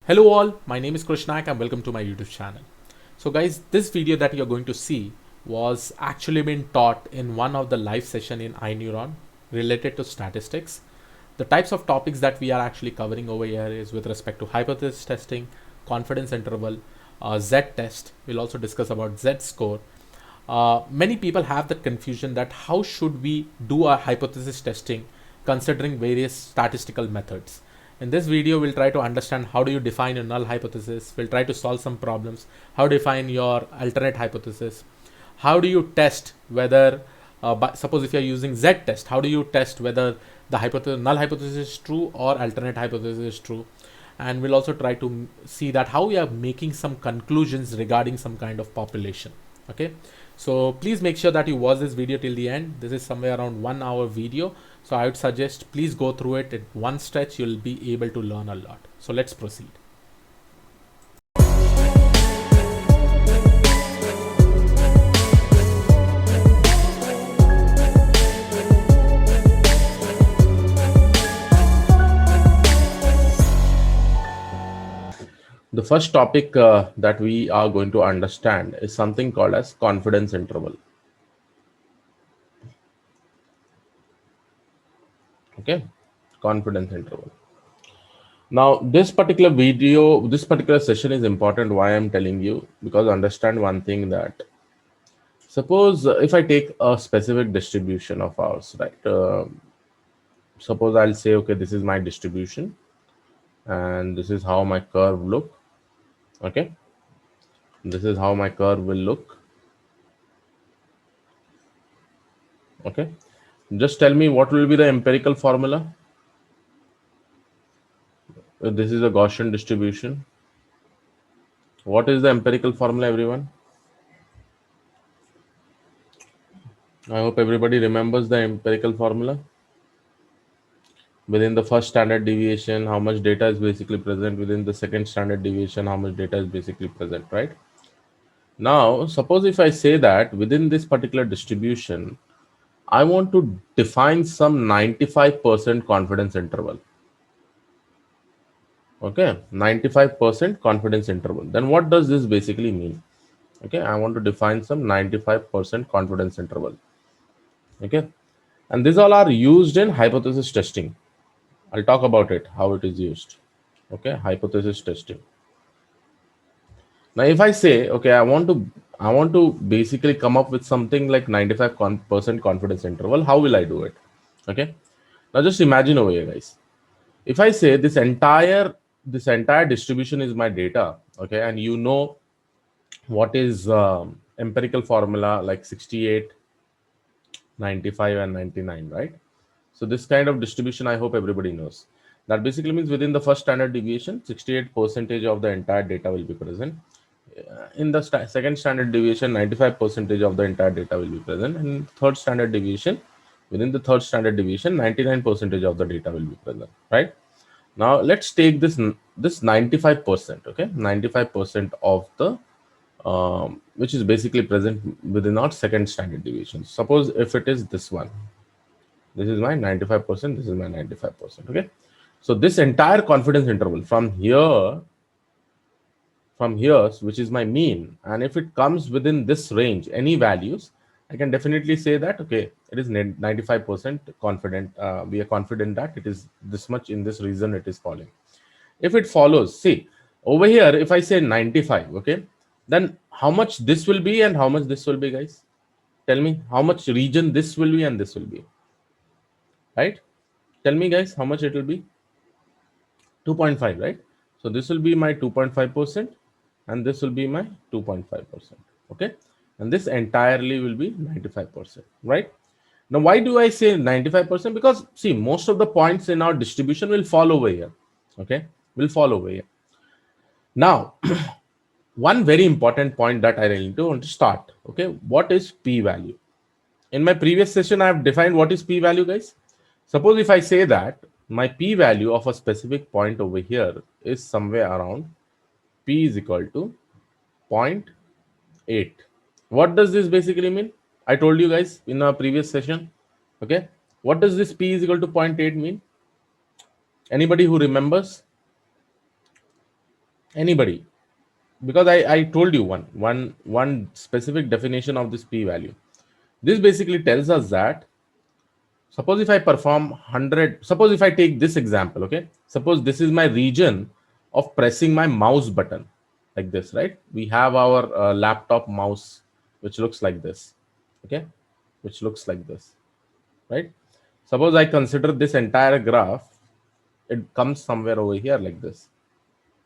Hello all, my name is Krish Naik and welcome to my YouTube channel. So guys, this video that you're going to see was actually been taught in one of the live session in iNeuron related to statistics. The types of topics that we are actually covering over here is with respect to hypothesis testing, confidence interval, Z test. We'll also discuss about Z score. Many people have the confusion that how should we do our hypothesis testing considering various statistical methods. In this video, we'll try to understand how do you define a null hypothesis. We'll try to solve some problems. How to define your alternate hypothesis. How do you test whether, suppose if you're using Z test, how do you test whether the null hypothesis is true or alternate hypothesis is true? And we'll also try to see that how we are making some conclusions regarding some kind of population. Okay, so please make sure that you watch this video till the end. This is somewhere around 1 hour video, so I would suggest please go through it in one stretch. You'll be able to learn a lot. So let's proceed. The first topic that we are going to understand is something called as confidence interval. Okay, confidence interval. Now, this particular session is important. Why I'm telling you? Because understand one thing, that suppose if I take a specific distribution of ours, right? Suppose I'll say, okay, this is my distribution and this is how my curve look. Okay, this is how my curve will look. Okay, just tell me what will be the empirical formula. This is a Gaussian distribution. What is the empirical formula, everyone? I hope everybody remembers the empirical formula. Within the first standard deviation, how much data is basically present. Within the second standard deviation, how much data is basically present, right? Now, suppose if I say that within this particular distribution, I want to define some 95% confidence interval. Okay, 95% confidence interval. Then what does this basically mean? Okay, I want to define some 95% confidence interval. Okay, and these all are used in hypothesis testing. I'll talk about it, how it is used. Okay, hypothesis testing. Now, if I say, okay, I want to basically come up with something like 95% confidence interval, how will I do it? Okay, now just imagine over here, guys. If I say this entire distribution is my data, okay, and you know what is empirical formula like 68, 95 and 99, right? So this kind of distribution, I hope everybody knows. That basically means within the first standard deviation, 68% of the entire data will be present. In the second standard deviation, 95% of the entire data will be present. And third standard deviation, within the third standard deviation, 99% of the data will be present, right? Now let's take this 95%, okay, 95% of the which is basically present within our second standard deviation. Suppose if it is this one, this is my 95%, this is my 95%. Okay, so this entire confidence interval from here, which is my mean, and if it comes within this range, any values, I can definitely say that, okay, it is 95% confident. We are confident that it is this much in this region it is falling. If it follows, see over here, if I say 95, okay, then how much this will be and how much this will be, guys? Tell me how much region this will be and this will be, right? Tell me, guys, how much it will be? 2.5, right? So this will be my 2.5% and this will be my 2.5%. Okay, and this entirely will be 95%, right? Now, why do I say 95%? Because see, most of the points in our distribution will fall over here. Okay, will fall over here. Now, one very important point that I really want to start. Okay, what is p-value? In my previous session, I have defined what is p-value, guys. Suppose if I say that my p-value of a specific point over here is somewhere around p is equal to 0.8. What does this basically mean? I told you guys in our previous session. Okay, what does this p is equal to 0.8 mean? Anybody who remembers? Anybody? Because I told you one specific definition of this p value. This basically tells us that suppose if I perform 100, suppose if I take this example, okay, suppose this is my region of pressing my mouse button like this, right? We have our laptop mouse which looks like this, okay, which looks like this, right? Suppose I consider this entire graph, it comes somewhere over here like this,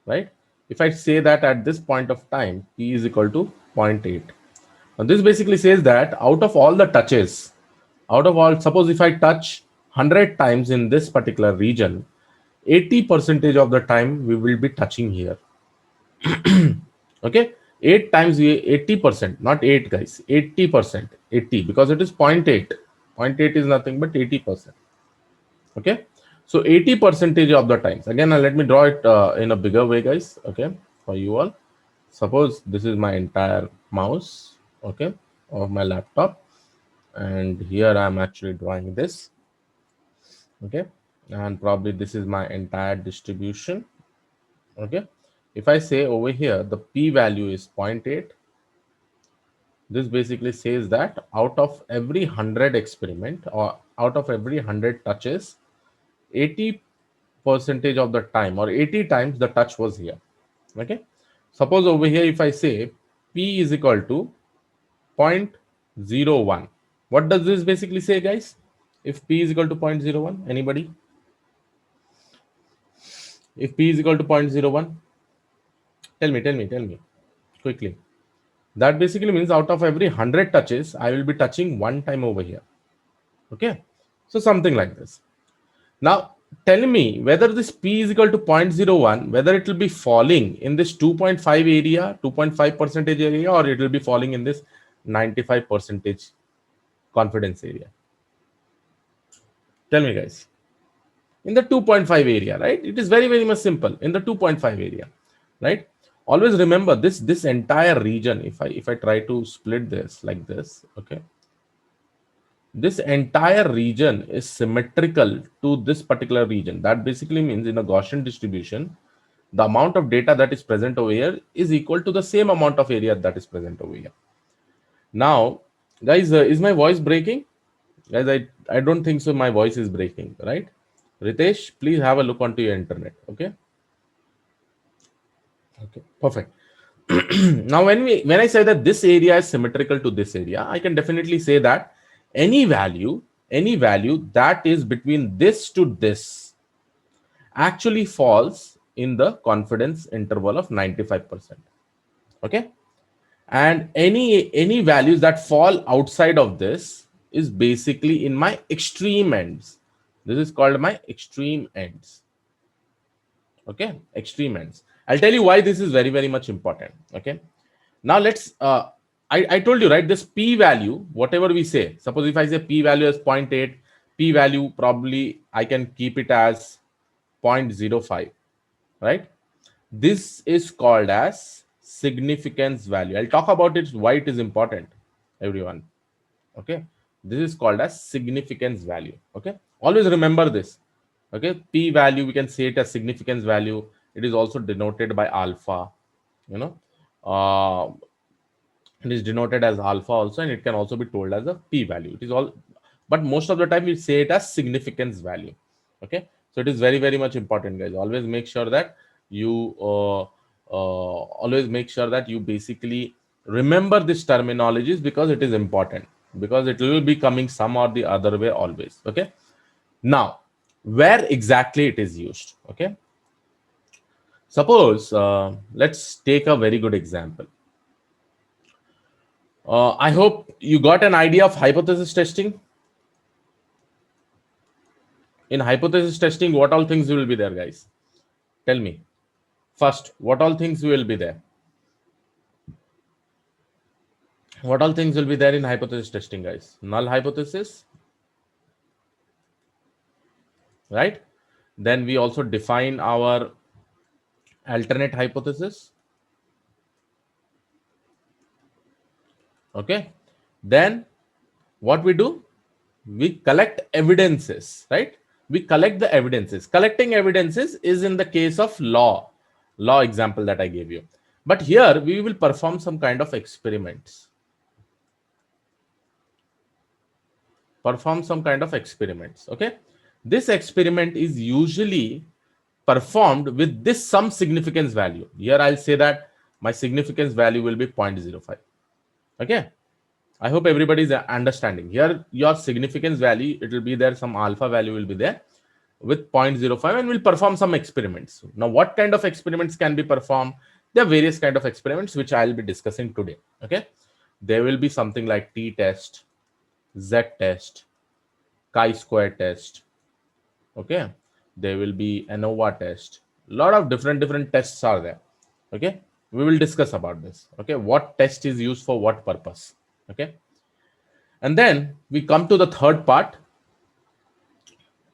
right? If I say that at this point of time p is equal to zero point 0.8, and this basically says that out of all the touches, out of all, suppose if I touch 100 times in this particular region, 80 percentage of the time we will be touching here. Okay, 8 times 80%, not 8 guys, 80%, 80, because it is 0.8. 0.8 is nothing but 80%. Okay, so 80 percentage of the times, again let me draw it in a bigger way guys, okay, for you all. Suppose this is my entire mouse, okay, of my laptop, and here I'm actually drawing this, okay, and probably this is my entire distribution, okay. If I say over here the p value is 0.8, this basically says that out of every 100 experiment or out of every 100 touches, 80 percentage of the time or 80 times the touch was here, okay. Suppose over here if I say p is equal to 0.01, what does this basically say guys? If p is equal to 0.01, anybody? If p is equal to 0.01, tell me quickly. That basically means out of every 100 touches I will be touching one time over here, okay. So something like this. Now tell me whether this p is equal to 0.01, whether it will be falling in this 2.5 area, 2.5 percentage area, or it will be falling in this 95 percentage confidence area. Tell me guys. In the 2.5 area, right? It is very much simple. In the 2.5 area, right? Always remember this entire region. If I try to split this like this, okay, this entire region is symmetrical to this particular region. That basically means in a Gaussian distribution, the amount of data that is present over here is equal to the same amount of area that is present over here. Now guys, is my voice breaking? Guys, I don't think so my voice is breaking, right? Ritesh, please have a look onto your internet, okay. Okay, perfect. Now when I say that this area is symmetrical to this area, I can definitely say that any value that is between this to this actually falls in the confidence interval of 95%, okay. And any values that fall outside of this is basically in my extreme ends. This is called my extreme ends, okay, extreme ends. I'll tell you why this is very much important, okay. Now let's I told you, right, this p value, whatever we say, suppose if I say p value is 0.8, p value probably I can keep it as 0.05, right? This is called as significance value. I'll talk about it, why it is important, everyone, okay. This is called as significance value, okay. Always remember this, okay. P value, we can say it as significance value. It is also denoted by alpha, you know. It is denoted as alpha also, and it can also be told as a p value. It is all, but most of the time we say it as significance value, okay. So it is very much important guys. Always make sure that you always make sure that you basically remember this terminologies, because it is important, because it will be coming some or the other way always, okay. Now where exactly it is used, okay. Suppose let's take a very good example. I hope you got an idea of hypothesis testing. In hypothesis testing, what all things will be there, guys? Tell me. First, what all things will be there? What all things will be there in hypothesis testing, guys? Null hypothesis, right? Then we also define our alternate hypothesis. Okay. Then what we do? We collect evidences, right? We collect the evidences. Collecting evidences is in the case of law. law example that I gave you. But here we will perform some kind of experiments. Okay, this experiment is usually performed with this some significance value. Here I'll say that my significance value will be 0.05. Okay, I hope everybody is understanding. Here your significance value, it will be there, some alpha value will be there with 0.05, and we'll perform some experiments. Now what kind of experiments can be performed? There are various kind of experiments which I'll be discussing today. Okay, there will be something like t test, z test, chi-square test. Okay, there will be ANOVA test. A lot of different tests are there. Okay, we will discuss about this. Okay, what test is used for what purpose. Okay, and then we come to the third part.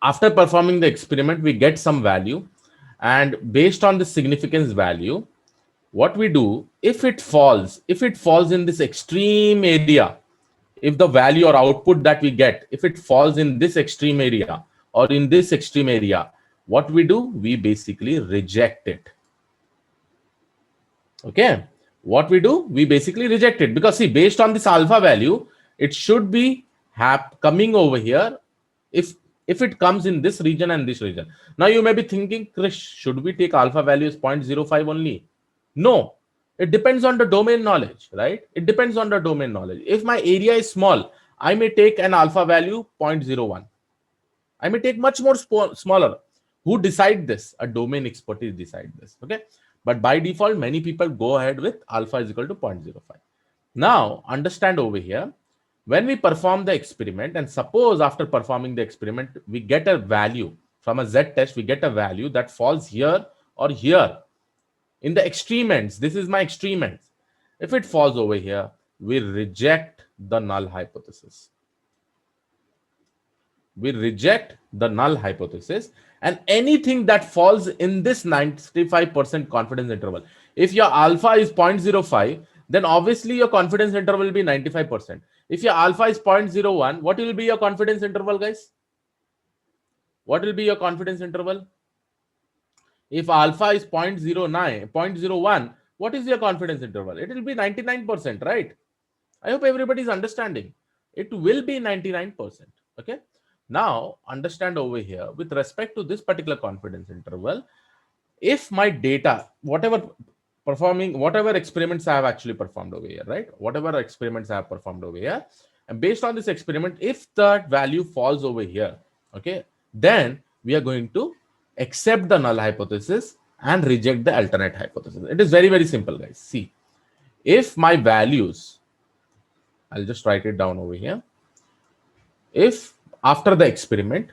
After performing the experiment, we get some value, and based on the significance value, what we do, if it falls in this extreme area, if the value or output that we get, if it falls in this extreme area or in this extreme area, what we do, we basically reject it. Okay, what we do, we basically reject it, because see, based on this alpha value, it should be coming over here if it comes in this region and this region. Now you may be thinking, Krish, should we take alpha value as 0.05 only? No, it depends on the domain knowledge, right? It depends on the domain knowledge. If my area is small, I may take an alpha value 0.01. I may take much more smaller. Who decide this? A domain expertise decide this. Okay, but by default, many people go ahead with alpha is equal to 0.05. Now understand over here, when we perform the experiment, and suppose after performing the experiment, we get a value from a z test, we get a value that falls here or here in the extreme ends. This is my extreme ends. If it falls over here, we reject the null hypothesis. We reject the null hypothesis, and anything that falls in this 95% confidence interval. If your alpha is 0.05, then obviously your confidence interval will be 95%. If your alpha is 0.01, what will be your confidence interval, guys? What will be your confidence interval? If alpha is 0.09, 0.01, what is your confidence interval? It will be 99%, right? I hope everybody is understanding. It will be 99%. Okay. Now understand over here, with respect to this particular confidence interval, if my data, whatever experiments I have actually performed over here, right? Whatever experiments I have performed over here, and based on this experiment, if that value falls over here, okay, then we are going to accept the null hypothesis and reject the alternate hypothesis. It is very, very simple, guys. See, if my values, I'll just write it down over here. If after the experiment,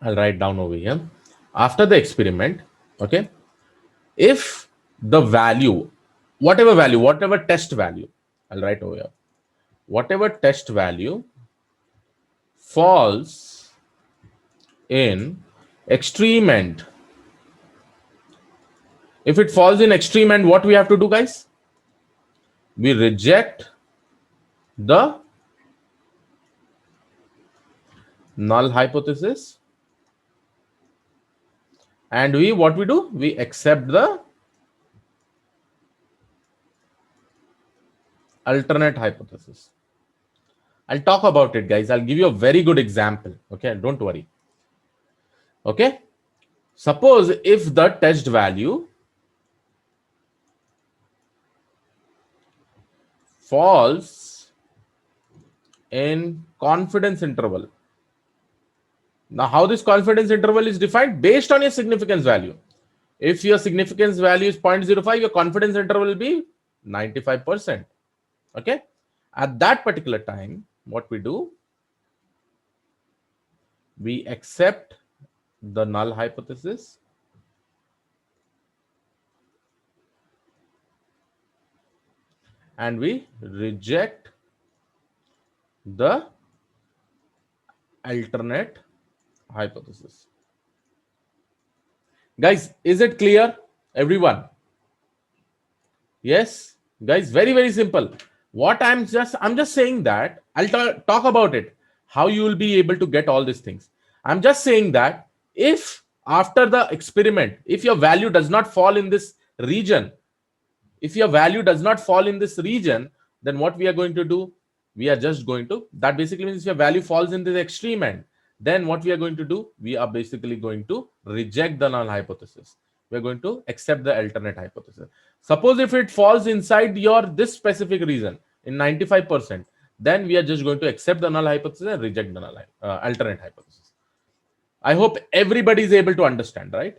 I'll write down over here, after the experiment, okay, if the value, whatever test value, I'll write over here, whatever test value falls in extreme end, if it falls in extreme end, what we have to do, guys? We reject the null hypothesis, and what we do, we accept the alternate hypothesis. I'll talk about it, guys. I'll give you a very good example. Okay, don't worry. Okay, suppose if the test value falls in confidence interval. Now, how this confidence interval is defined? Based on your significance value. If your significance value is 0.05, your confidence interval will be 95%. Okay. At that particular time, what we do, we accept the null hypothesis and we reject the alternate hypothesis. Guys, is it clear, everyone? Yes, guys, very, very simple. What I'm just saying that I'll talk about it, how you will be able to get all these things. I'm just saying that if After the experiment, if your value does not fall in this region, if your value does not fall in this region, then what we are going to do, we are just going to, that basically means your value falls in the extreme end, then what we are going to do, we are basically going to reject the null hypothesis. We are going to accept the alternate hypothesis. Suppose if it falls inside your this specific region in 95%, then we are just going to accept the null hypothesis and reject the null alternate hypothesis. I hope everybody is able to understand, right?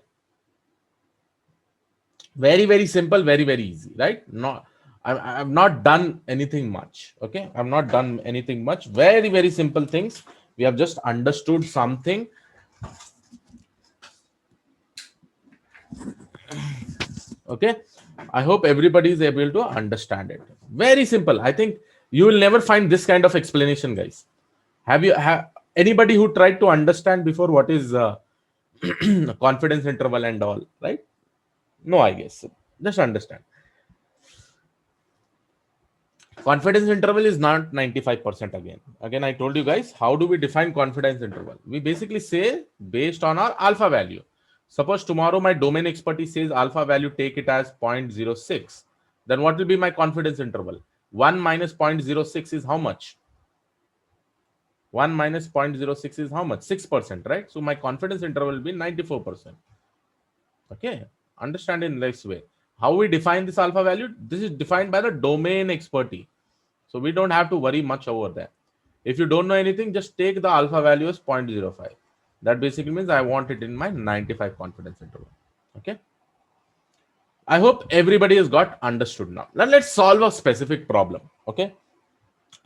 Very, very simple, very, very easy, right? Not, I've not done anything much. Okay, I've not done anything much. Very, very simple things. We have just understood something. Okay, I hope everybody is able to understand it. Very simple. I think you will never find this kind of explanation, guys. Have anybody who tried to understand before what is confidence interval and all, right? No, I guess. Just understand. Confidence interval is not 95% again. Again, I told you guys, how do we define confidence interval? We basically say based on our alpha value. Suppose tomorrow my domain expertise says alpha value, take it as 0.06. Then what will be my confidence interval? 1 minus 0.06 is how much? 1 minus 0.06 is how much? 6%, right? So my confidence interval will be 94%. Okay, understand in this way. How we define this alpha value? This is defined by the domain expertise. So we don't have to worry much over that. If you don't know anything, just take the alpha value as 0.05. That basically means I want it in my 95 confidence interval. Okay. I hope everybody has got understood now. Now let's solve a specific problem. Okay.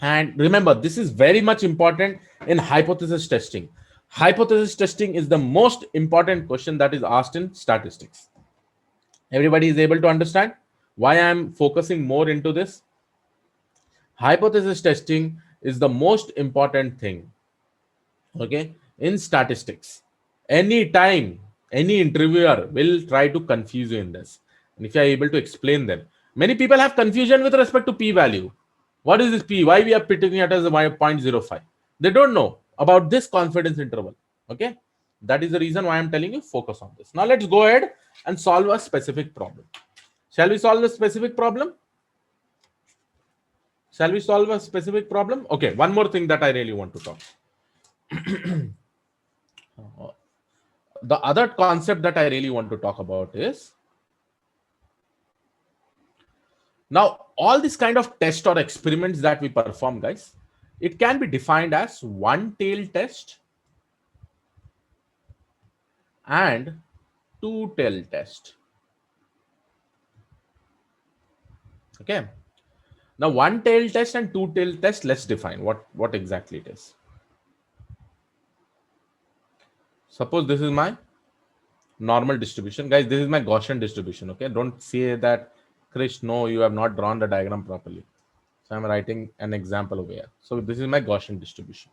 And remember, this is very much important in hypothesis testing. Hypothesis testing is the most important question that is asked in statistics. Everybody is able to understand why I am focusing more into this? Hypothesis testing is the most important thing, okay, in statistics. Anytime any interviewer will try to confuse you in this, and if you are able to explain them, many people have confusion with respect to p value. What is this p? Why we are putting it as a 0.05? They don't know about this confidence interval. Okay, that is the reason why I'm telling you focus on this. Now let's go ahead and solve a specific problem. Shall we solve the specific problem? Shall we solve a specific problem? Okay, one more thing that I really want to talk. The other concept that I really want to talk about is, now all this kind of test or experiments that we perform, guys, it can be defined as one tail test and two tail test. Okay. Now one tail test and two tail test, let's define what exactly it is. Suppose this is my normal distribution. Guys, this is my Gaussian distribution. Okay, don't say that, Krish, no, you have not drawn the diagram properly. So I'm writing an example over here. So this is my Gaussian distribution.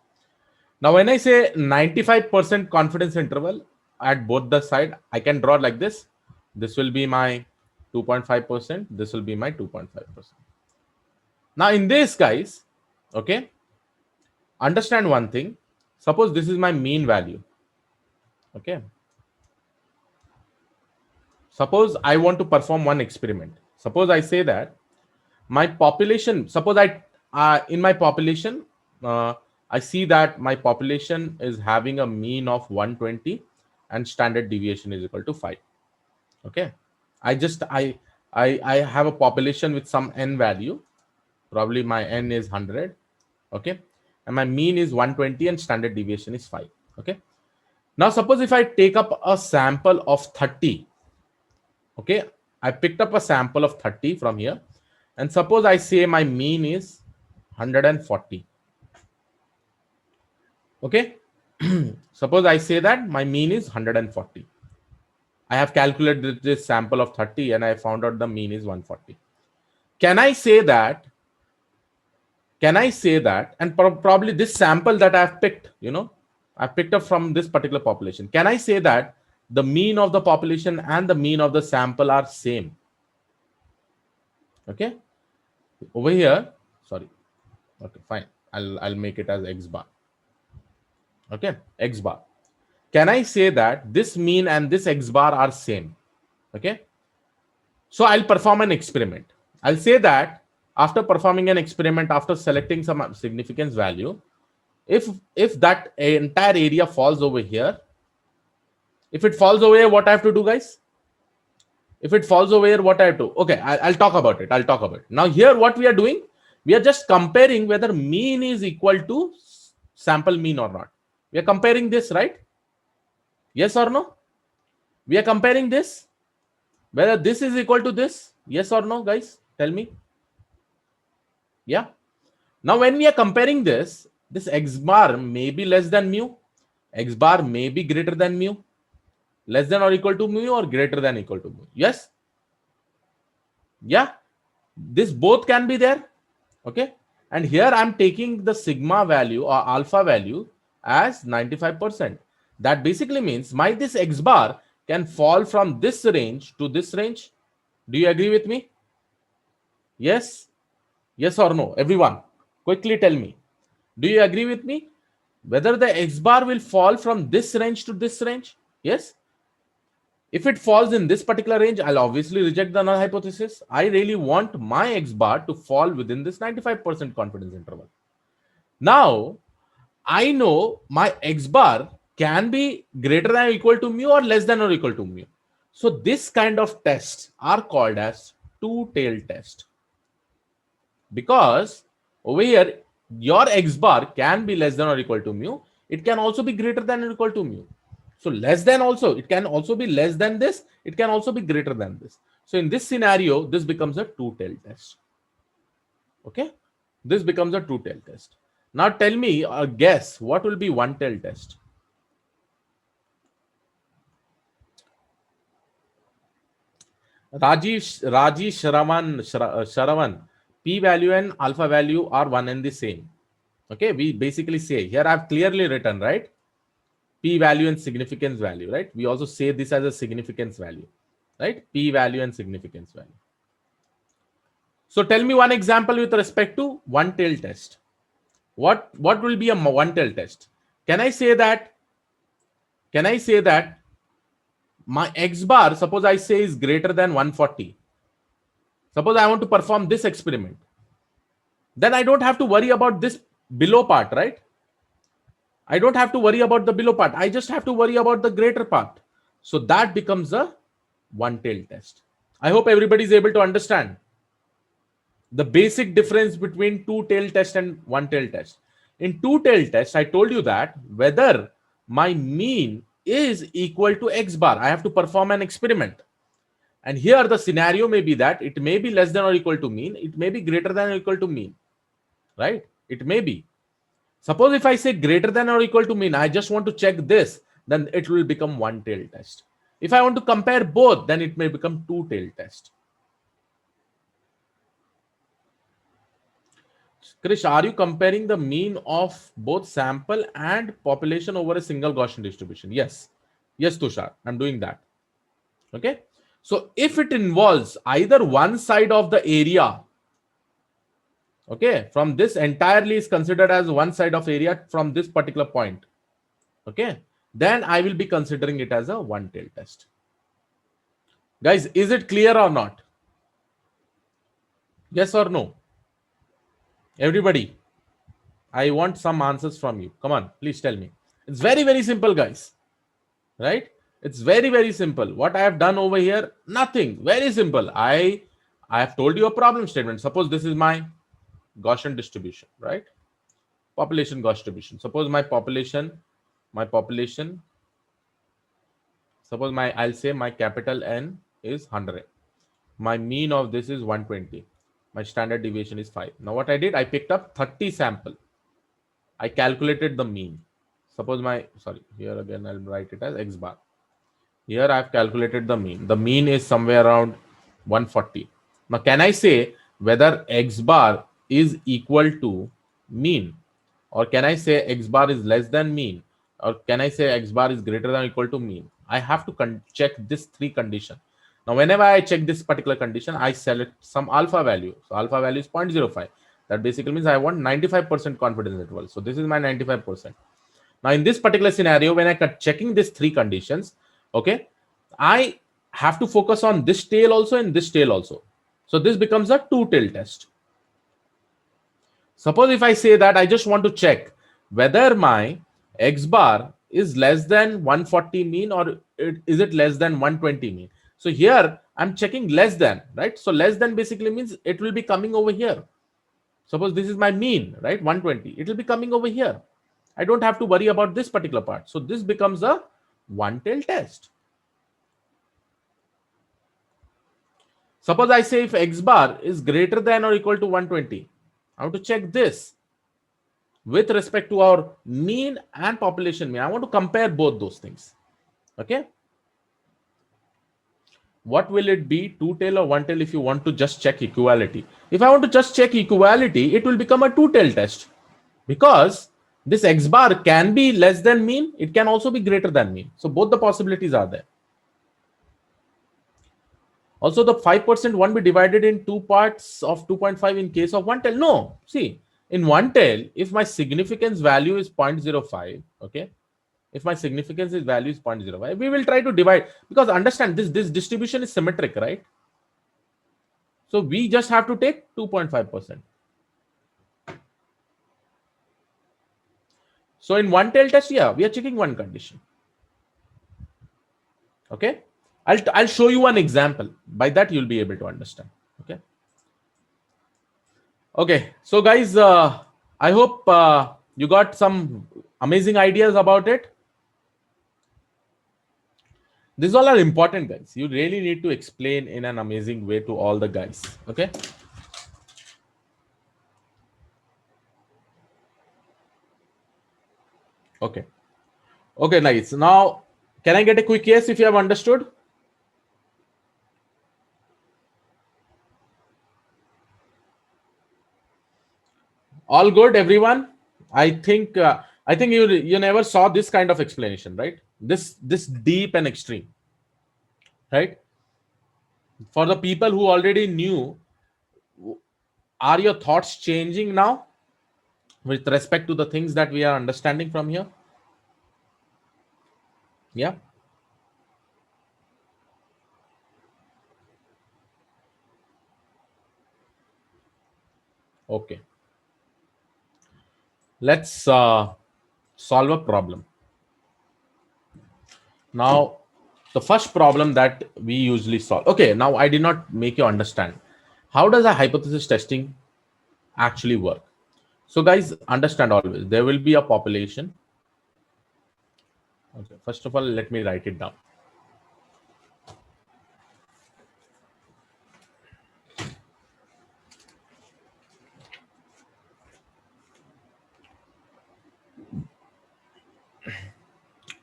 Now when I say 95% confidence interval at both the side, I can draw like this. This will be my 2.5%. This will be my 2.5%. Now in this, guys, okay, understand one thing. Suppose this is my mean value. Okay. Suppose I want to perform one experiment. Suppose I say that my population, suppose in my population, I see that my population is having a mean of 120 and standard deviation is equal to 5. Okay. I have a population with some n value. Probably my n is 100. Okay. And my mean is 120 and standard deviation is 5. Okay. Now suppose if I take up a sample of 30. Okay, I picked up a sample of 30 from here, and suppose I say my mean is 140. Okay, suppose I say that my mean is 140. I have calculated this sample of 30 and I found out the mean is 140. Can I say that? And probably this sample that I have picked, I picked up from this particular population. Can I say that the mean of the population and the mean of the sample are same? Okay, over here, sorry. Okay, fine. I'll make it as x bar. Okay, x bar. can I say that this mean and this X bar are same? Okay. So I'll perform an experiment. I'll say that after performing an experiment, after selecting some significance value, if that entire area falls over here, if it falls over here, what I have to do, guys? If it falls over here, what I have to? Okay, I'll talk about it. I'll talk about it. Now here, what we are doing, we are just comparing whether mean is equal to sample mean or not. We are comparing this, right? Yes or no? We are comparing this, whether this is equal to this. Yes or no, guys? Tell me. Yeah. Now, when we are comparing this X bar may be less than mu, X bar may be greater than mu, less than or equal to mu, or greater than equal to mu. Yes? Yeah. This both can be there. Okay. And here I'm taking the sigma value or alpha value as 95%. That basically means this X bar can fall from this range to this range. Do you agree with me? Yes? Yes or no? Everyone, quickly tell me. Do you agree with me? Whether the X bar will fall from this range to this range? Yes? If it falls in this particular range, I'll obviously reject the null hypothesis. I really want my X bar to fall within this 95% confidence interval. Now, I know my X bar can be greater than or equal to mu or less than or equal to mu. So this kind of tests are called as two-tailed test. Because over here, your X bar can be less than or equal to mu. It can also be greater than or equal to mu. So less than also, it can also be less than this. It can also be greater than this. So in this scenario, this becomes a two-tailed test. Okay. This becomes a two-tailed test. Now tell me or guess what will be one-tailed test. Rajesh Sharavan, P value and alpha value are one and the same. Okay, we basically say here I've clearly written, right? P value and significance value, right? We also say this as a significance value, right? P value and significance value. So tell me one example with respect to one-tailed test. What will be a one-tailed test? Can I say that my X bar, suppose I say, is greater than 140. Suppose I want to perform this experiment. Then I don't have to worry about this below part, right? I don't have to worry about the below part. I just have to worry about the greater part. So that becomes a one-tailed test. I hope everybody is able to understand the basic difference between two-tailed test and one-tailed test. In two-tailed test, I told you that whether my mean is equal to X bar, I have to perform an experiment. And here the scenario may be that it may be less than or equal to mean. It may be greater than or equal to mean, right? It may be. Suppose if I say greater than or equal to mean, I just want to check this, then it will become one-tailed test. If I want to compare both, then it may become two-tailed test. Krish, are you comparing the mean of both sample and population over a single Gaussian distribution? Yes. Yes, Tushar, I'm doing that. Okay. So if it involves either one side of the area, okay, from this entirely is considered as one side of area from this particular point, okay, then I will be considering it as a one-tailed test. Guys, is it clear or not? Yes or no? Everybody, I want some answers from you. Come on, please tell me. It's very, very simple, guys. Right? It's very, very simple. What I have done over here, nothing. Very simple. I have told you a problem statement. Suppose this is my Gaussian distribution, right? Population Gaussian distribution. Suppose my population, suppose I'll say my capital N is 100. My mean of this is 120. My standard deviation is 5. Now what I did, I picked up 30 sample. I calculated the mean. Suppose here again I'll write it as X bar. Here I've calculated the mean. The mean is somewhere around 140. Now can I say whether X bar is equal to mean? Or can I say X bar is less than mean? Or can I say X bar is greater than or equal to mean? I have to check this three condition. Now, whenever I check this particular condition, I select some alpha value. So alpha value is 0.05. That basically means I want 95% confidence interval. So this is my 95%. Now, in this particular scenario, when I checking these three conditions, okay, I have to focus on this tail also and this tail also. So this becomes a two-tail test. Suppose if I say that I just want to check whether my X bar is less than 140 mean or is it less than 120 mean. So here I'm checking less than, right? So less than basically means it will be coming over here. Suppose this is my mean, right? 120. It will be coming over here. I don't have to worry about this particular part. So this becomes a one-tail test. Suppose I say if X bar is greater than or equal to 120, I want to check this with respect to our mean and population mean. I want to compare both those things. Okay. What will it be, two-tail or one-tail, if you want to just check equality? If I want to just check equality, it will become a two-tail test, because this X bar can be less than mean, it can also be greater than mean. So both the possibilities are there. Also, the 5% won't be divided in two parts of 2.5 in case of one tail. No, see, in one tail, if my significance value is 0.05, okay, if my significance is value is 0.05, we will try to divide, because understand this distribution is symmetric, right? So we just have to take 2.5%. So in one tail test, yeah, we are checking one condition. Okay, I'll show you one example. By that you'll be able to understand. Okay. Okay. So guys, I hope you got some amazing ideas about it. These all are important, guys. You really need to explain in an amazing way to all the guys. Okay. Okay. Okay, nice. Now, can I get a quick yes if you have understood? All good, everyone. I think you never saw this kind of explanation, right? This deep and extreme, right? For the people who already knew, are your thoughts changing now with respect to the things that we are understanding from here? Yeah. Okay. Let's solve a problem. Now, the first problem that we usually solve. Okay, now I did not make you understand. How does a hypothesis testing actually work? So, guys, understand always there will be a population. Okay, first of all, let me write it down.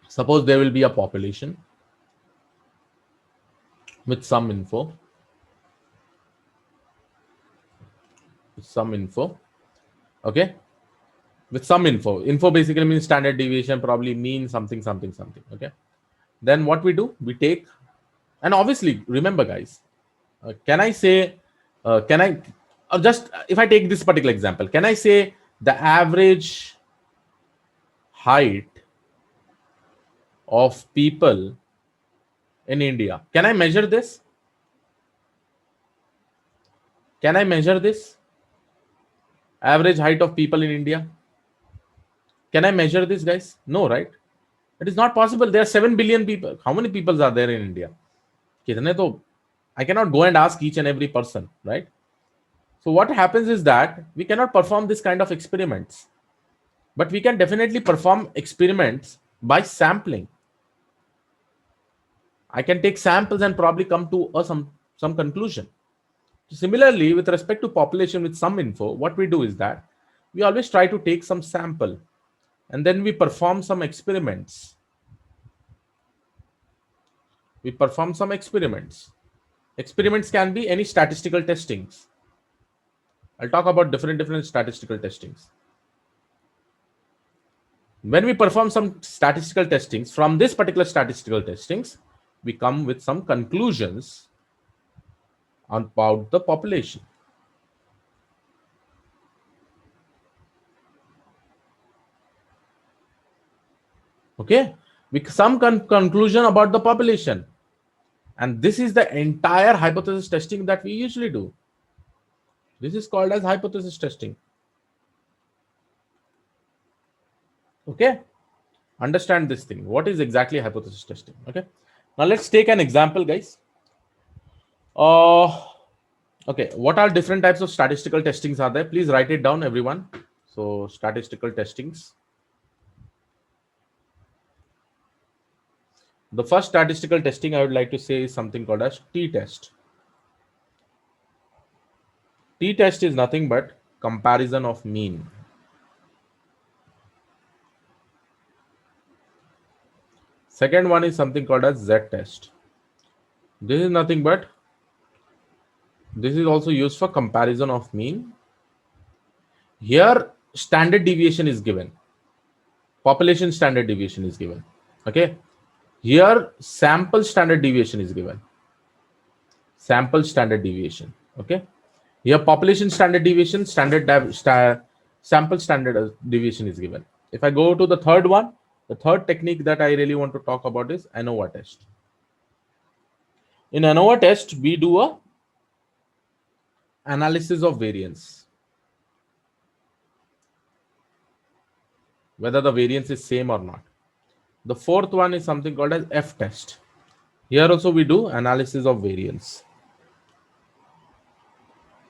Suppose there will be a population with some info. Okay, with some info basically means standard deviation, probably mean, something something something. Okay, then what we do, we take, and obviously remember, guys, can I say, can I, or just if I take this particular example, can I say the average height of people in India? Can I measure this? Can I measure this average height of people in India? Can I measure this, guys? No, right? It is not possible. There are 7 billion people. How many people are there in India? कितने तो, I cannot go and ask each and every person, right? So what happens is that we cannot perform this kind of experiments, but we can definitely perform experiments by sampling. I can take samples and probably come to some conclusion. Similarly, with respect to population with some info, what we do is that we always try to take some sample and then we perform some experiments. Experiments can be any statistical testings. I'll talk about different statistical testings. When we perform some statistical testings, from this particular statistical testings, we come with some conclusions about the population. Okay, with some conclusion about the population. And this is the entire hypothesis testing that we usually do. This is called as hypothesis testing. Okay, understand this thing. What is exactly hypothesis testing? Okay, now let's take an example, guys. Okay, what are different types of statistical testings are there? Please write it down, everyone. So statistical testings. The first statistical testing I would like to say is something called as t-test. T-test is nothing but comparison of mean. Second one is something called as z-test. This is nothing but, this is also used for comparison of mean. Here standard deviation is given. Population standard deviation is given. Okay. Here sample standard deviation is given. Sample standard deviation. Okay. Here population standard deviation, sample standard deviation is given. If I go to the third one, the third technique that I really want to talk about is ANOVA test. In ANOVA test, we do a analysis of variance, whether the variance is same or not. The fourth one is something called as F test. Here also we do analysis of variance.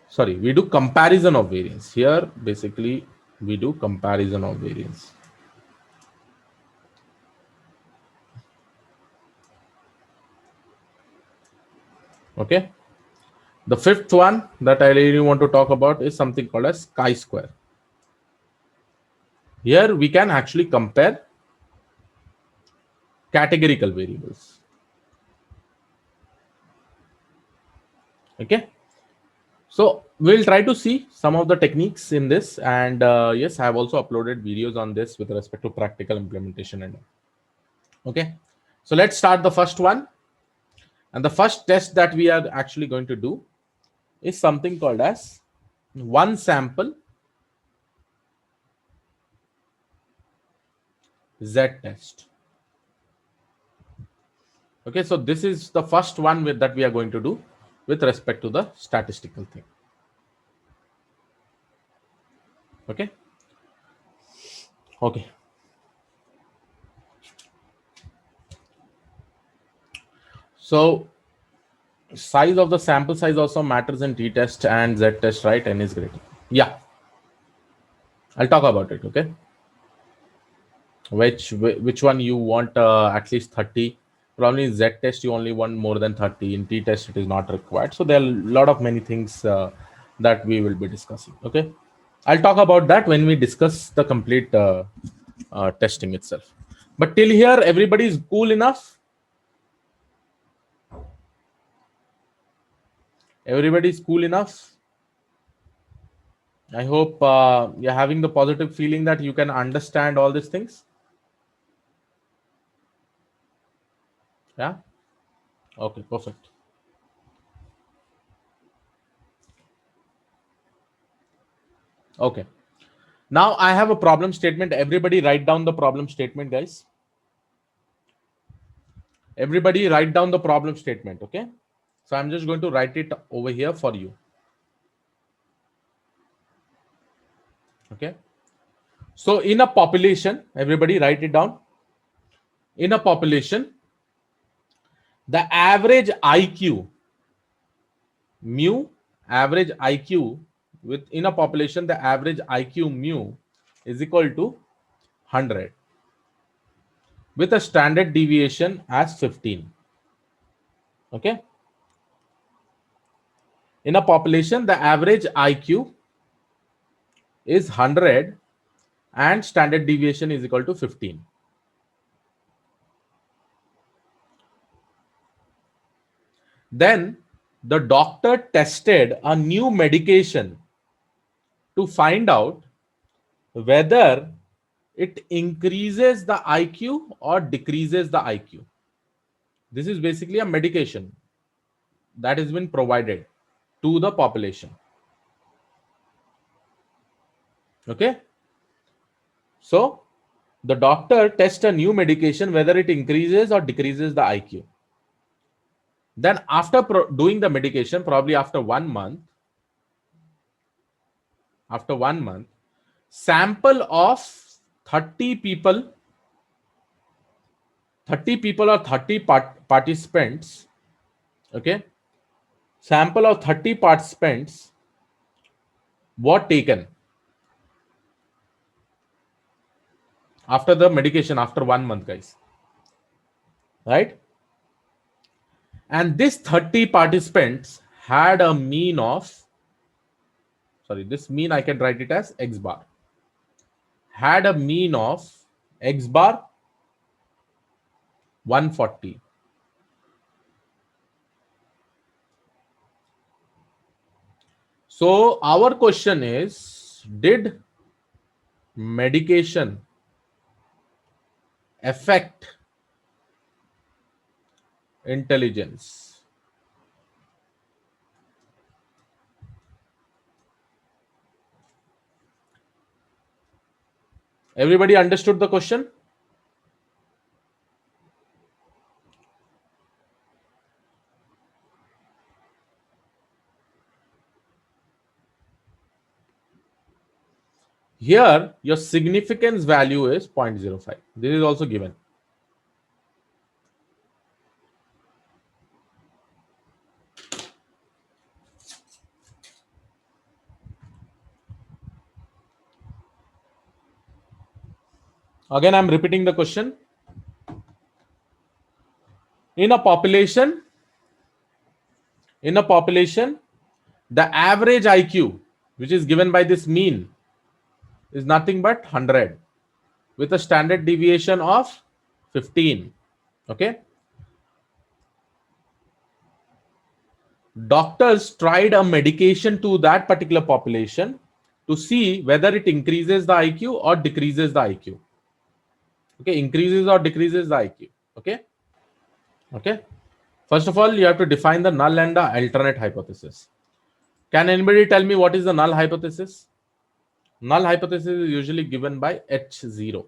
Sorry, we do comparison of variance. Here basically we do comparison of variance. Okay. The fifth one that I really want to talk about is something called as chi-square. Here we can actually compare categorical variables. Okay. So we'll try to see some of the techniques in this, and yes, I have also uploaded videos on this with respect to practical implementation and all. Okay. So let's start the first one. And the first test that we are actually going to do is something called as one sample Z test. Okay, so this is the first one that we are going to do with respect to the statistical thing. Okay. Okay. So size of the sample size also matters in t-test and z-test, right? N is greater. Yeah. I'll talk about it, okay? Which one you want at least 30. Probably in z-test you only want more than 30. In t-test it is not required. So there are a lot of many things that we will be discussing, okay? I'll talk about that when we discuss the complete testing itself. But till here, everybody is cool enough? Everybody is cool enough? I hope you're having the positive feeling that you can understand all these things. Yeah? Okay, perfect. Okay. Now I have a problem statement. Everybody write down the problem statement, guys. Everybody write down the problem statement, okay? So I'm just going to write it over here for you. Okay. So in a population, everybody write it down. In a population, the average IQ, mu, average IQ in a population, the average IQ mu is equal to 100 with a standard deviation as 15. Okay. In a population, the average IQ is 100 and standard deviation is equal to 15. Then the doctor tested a new medication to find out whether it increases the IQ or decreases the IQ. This is basically a medication that has been provided to the population. Okay. So The doctor tests a new medication whether it increases or decreases the IQ. Then after doing the medication, probably after 1 month, sample of 30 people, 30 people or 30 participants, okay, sample of 30 participants were taken after the medication after 1 month, guys, right? And this 30 participants had a mean of, sorry, this mean I can write it as x bar, had a mean of x bar 140. So our question is, did medication affect intelligence? Everybody understood the question? Here, your significance value is 0.05. This is also given. Again, I'm repeating the question. In a population, the average IQ, which is given by this mean, is nothing but 100 with a standard deviation of 15. Okay. Doctors tried a medication to that particular population to see whether it increases the IQ or decreases the IQ. Okay, increases or decreases the IQ. Okay. Okay. First of all, you have to define the null and the alternate hypothesis. Can anybody tell me what is the null hypothesis? Null hypothesis is usually given by H0.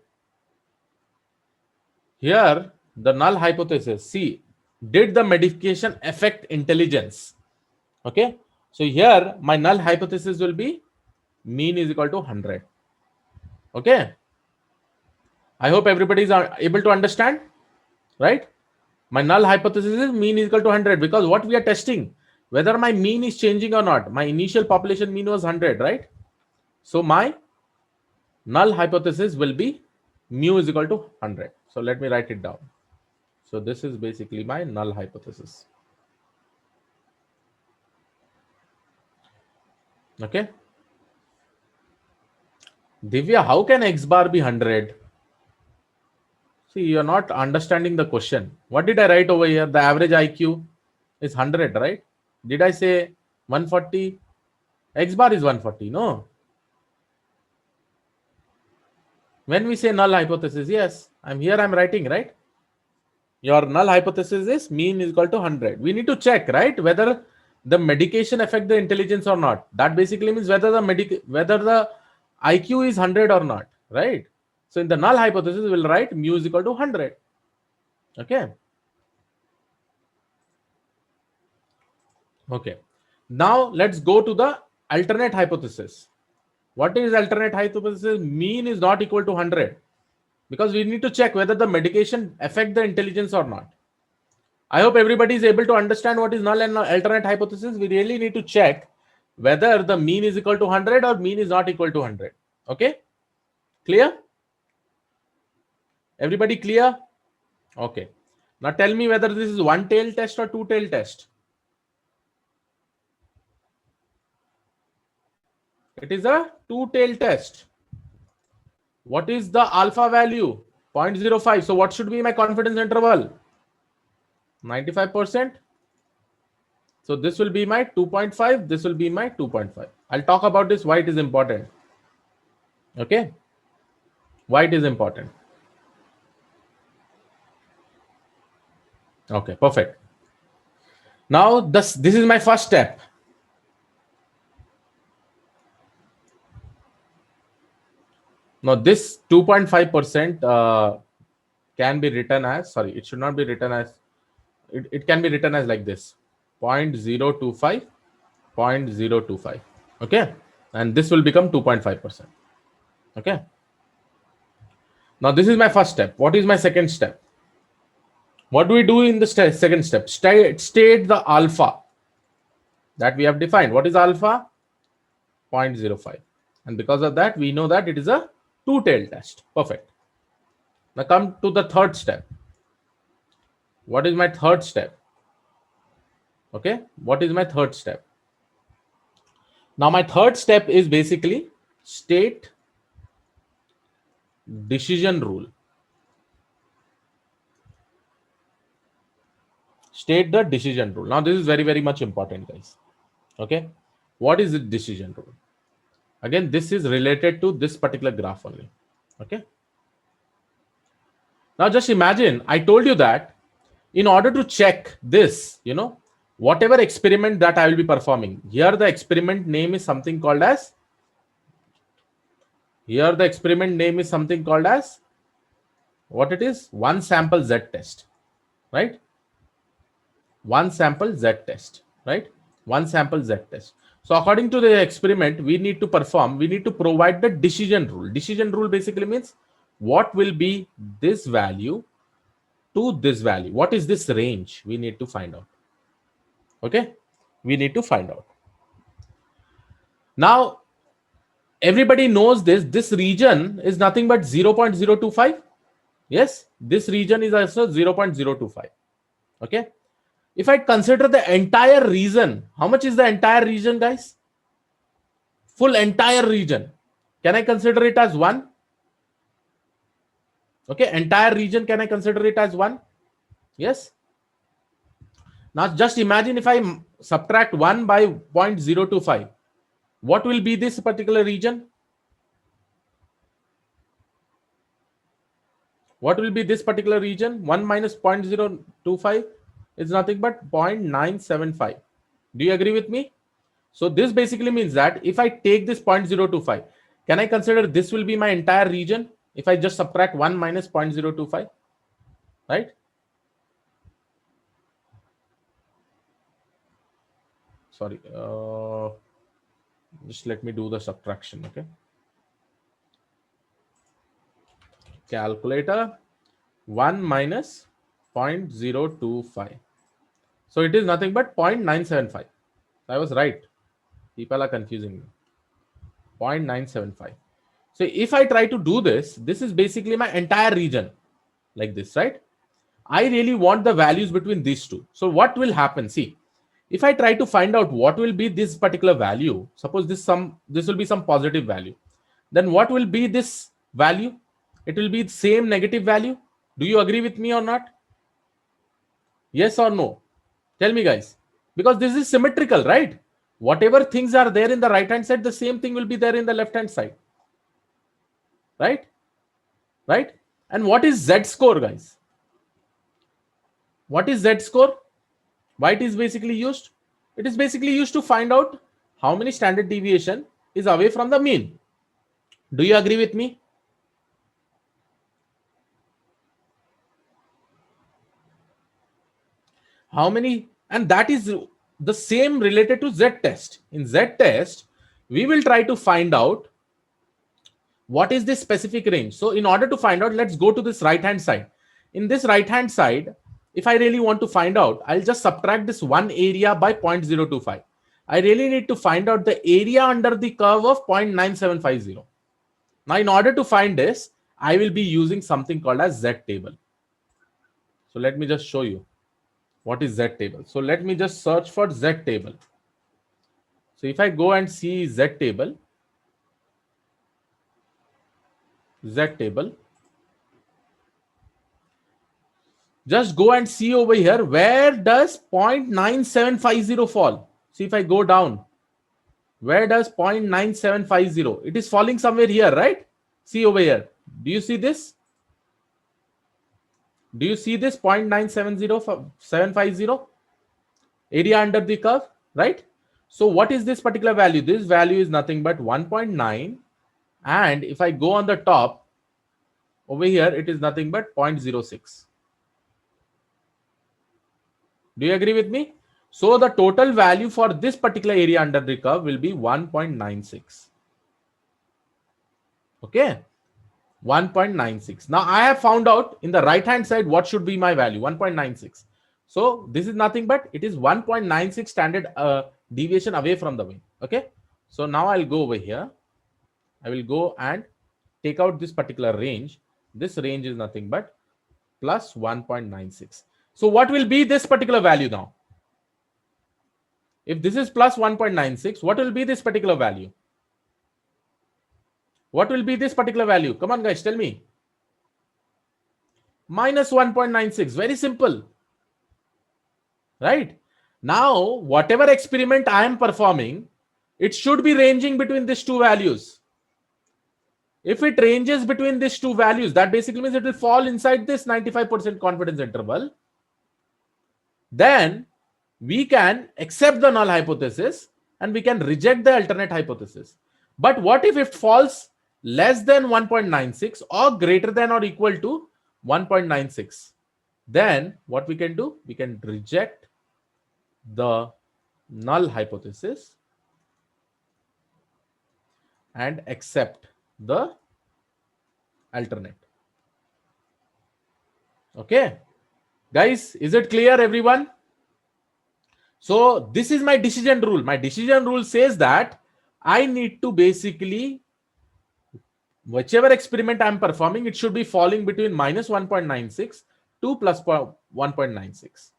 Here, the null hypothesis, see, did the medication affect intelligence? Okay. So here, my null hypothesis will be mean is equal to 100. Okay. I hope everybody is able to understand, right? My null hypothesis is mean is equal to 100 because what we are testing, whether my mean is changing or not. My initial population mean was 100, right? So my null hypothesis will be mu is equal to 100. So let me write it down. So this is basically my null hypothesis. Okay. Divya, how can x bar be 100? See, you're not understanding the question. What did I write over here? The average IQ is 100, right? Did I say 140? X bar is 140, no? When we say null hypothesis, yes, I'm writing, right? Your null hypothesis is mean is equal to 100. We need to check, right, whether the medication affect the intelligence or not. That basically means whether the IQ is 100 or not, right? So in the null hypothesis, we'll write mu is equal to 100. Okay. Okay. Now let's go to the alternate hypothesis. What is alternate hypothesis? Mean is not equal to 100 because we need to check whether the medication affect the intelligence or not. I hope everybody is able to understand what is null and alternate hypothesis. We really need to check whether the mean is equal to 100 or mean is not equal to 100. Okay? Clear? Everybody clear? Okay. Now tell me whether this is one tail test or two tail test. It is a two tail test. What is the alpha value? 0.05. So what should be my confidence interval? 95%. So this will be my 2.5. This will be my 2.5. I'll talk about this, why it is important. Okay. Why it is important. Okay, perfect. Now this is my first step. Now this 2.5% can be written as, sorry, it should not be written as, it can be written as like this, 0.025, 0.025. Okay, and this will become 2.5%. Okay, now this is my first step. What is my second step? What do we do in the second step? State the alpha that we have defined. What is alpha? 0.05. And because of that, we know that it is a two-tailed test. Perfect. Now come to the third step. What is my third step? Okay, what is my third step? Now my third step is basically state decision rule. State the decision rule. Now this is very, very much important, guys. Okay, what is the decision rule? Again, this is related to this particular graph only. Okay, now just imagine I told you that in order to check this, whatever experiment that I will be performing, here the experiment name is something called as, what it is? One sample Z test, right? One sample Z test, right? One sample Z test. So according to the experiment, we need to provide the decision rule. Decision rule basically means what will be this value to this value. What is this range? We need to find out. Okay, we need to find out. Now, everybody knows this region is nothing but 0.025. Yes, this region is also 0.025. Okay, if I consider the entire region, how much is the entire region, guys? Full entire region. Can I consider it as 1? Okay, entire region, can I consider it as 1? Yes. Now just imagine if I subtract 1 by 0.025, what will be this particular region? What will be this particular region? 1 minus 0.025 is nothing but 0.975. Do you agree with me? So this basically means that if I take this 0.025, can I consider this will be my entire region if I just subtract 1 minus 0.025, right? Sorry, just let me do the subtraction. Okay, calculator, 1 minus 0.025, so it is nothing but 0.975. I was right, people are confusing me. 0.975. so if I try to do this is basically my entire region, like this, right? I really want the values between these two. So what will happen? See, if I try to find out what will be this particular value, suppose this will be some positive value, then what will be this value? It will be the same negative value. Do you agree with me or not? Yes or no? Tell me, guys. Because this is symmetrical, right? Whatever things are there in the right hand side, the same thing will be there in the left hand side, right? Right? And what is Z score, guys? What is Z score? Why it is basically used? It is basically used to find out how many standard deviation is away from the mean. Do you agree with me? How many? And that is the same related to Z test. In Z test, we will try to find out what is this specific range. So in order to find out, let's go to this right hand side. In this right hand side, if I really want to find out, I'll just subtract this one area by 0.025. I really need to find out the area under the curve of 0.9750. Now, in order to find this, I will be using something called as Z table. So let me just show you what is Z table. So let me just search for Z table. So if I go and see Z table, just go and see over here, where does 0.9750 fall? See, if I go down, where does 0.9750? It is falling somewhere here, right? See over here. Do you see this? Do you see this 0.970750? Area under the curve, right? So what is this particular value? This value is nothing but 1.9 And if I go on the top over here, it is nothing but 0.06. Do you agree with me? So the total value for this particular area under the curve will be 1.96. Okay, 1.96. Now I have found out in the right hand side what should be my value, 1.96. So this is nothing but it is 1.96 standard deviation away from the mean. Okay, so now I'll go over here. I will go and take out this particular range. This range is nothing but plus 1.96. So what will be this particular value now? If this is plus 1.96, what will be this particular value? What will be this particular value? Come on, guys, tell me. Minus 1.96. Very simple. Right? Now, whatever experiment I am performing, it should be ranging between these two values. If it ranges between these two values, that basically means it will fall inside this 95% confidence interval. Then we can accept the null hypothesis and we can reject the alternate hypothesis. But what if it falls less than 1.96 or greater than or equal to 1.96? Then what we can do? We can reject the null hypothesis and accept the alternate. Okay, guys, is it clear, everyone? So this is my decision rule. My decision rule says that I need to basically, whichever experiment I'm performing, it should be falling between minus 1.96 to plus 1.96.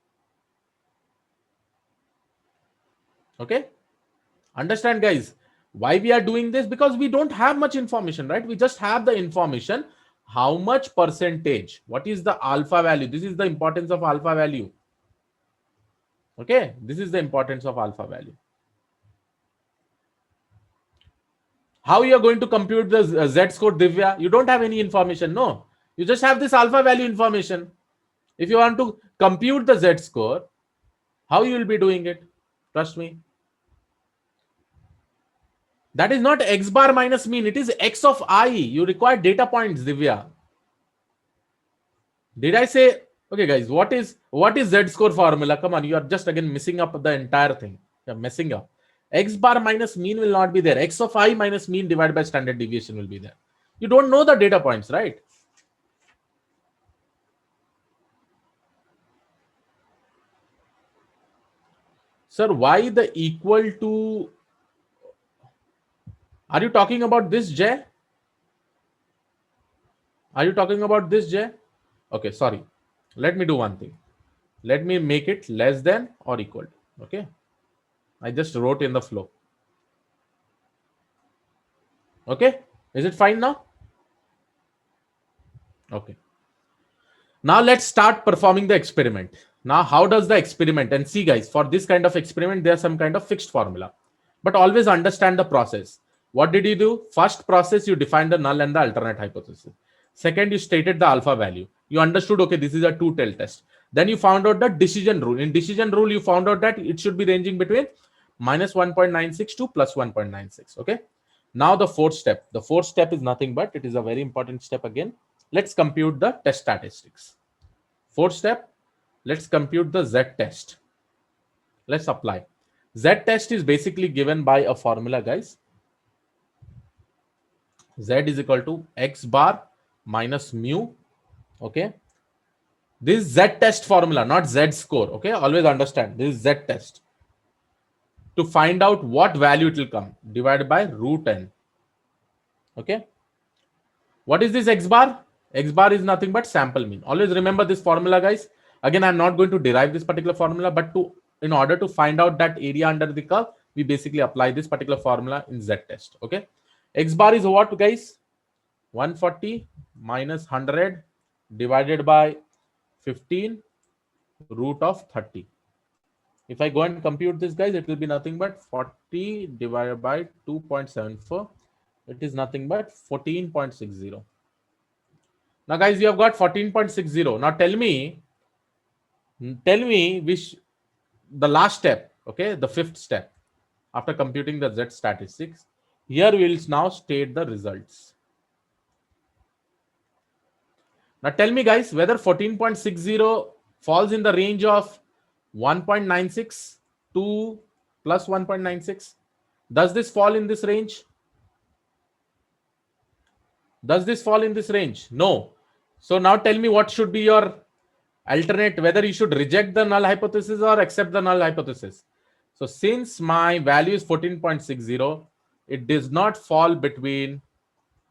Okay, understand, guys, why we are doing this? Because we don't have much information, right? We just have the information, how much percentage, what is the alpha value. This is the importance of alpha value. Okay, this is the importance of alpha value. How you are going to compute the Z score, Divya? You don't have any information, no. You just have this alpha value information. If you want to compute the Z score, how you will be doing it? Trust me. That is not X bar minus mean. It is X of I. You require data points, Divya. Did I say, okay, guys, what is Z score formula? Come on, you are just again messing up the entire thing. You're messing up. X bar minus mean will not be there. X of I minus mean divided by standard deviation will be there. You don't know the data points, right? Sir, why the equal to? Are you talking about this J? Are you talking about this J? Okay, sorry. Let me do one thing. Let me make it less than or equal to. Okay. I just wrote in the flow. Okay. Is it fine now? Okay. Now let's start performing the experiment. Now, how does the experiment? And see, guys, for this kind of experiment, there's some kind of fixed formula. But always understand the process. What did you do? First process, you defined the null and the alternate hypothesis. Second, you stated the alpha value. You understood, okay, this is a two-tail test. Then you found out the decision rule. In decision rule, you found out that it should be ranging between minus 1.96 to plus 1.96. Okay. Now the fourth step. The fourth step is nothing but, it is a very important step again. Let's compute the test statistics. Fourth step, let's compute the Z test. Let's apply. Z test is basically given by a formula, guys. Z is equal to X bar minus mu. Okay. This is Z test formula, not Z score. Okay. Always understand. This is Z test. To find out what value it will come, divided by root n. Okay. What is this X bar? X bar is nothing but sample mean. Always remember this formula, guys. Again, I'm not going to derive this particular formula, but in order to find out that area under the curve, we basically apply this particular formula in Z test. Okay. X bar is what, guys? 140 minus 100 divided by 15 root of 30. If I go and compute this, guys, it will be nothing but 40 divided by 2.74. It is nothing but 14.60. Now, guys, you have got 14.60. Now, tell me which the last step, okay, the fifth step after computing the Z statistics. Here we will now state the results. Now tell me guys whether 14.60 falls in the range of 1.96 to plus 1.96. Does this fall in this range? Does this fall in this range? No. So now tell me what should be your alternate, whether you should reject the null hypothesis or accept the null hypothesis. So since my value is 14.60, it does not fall between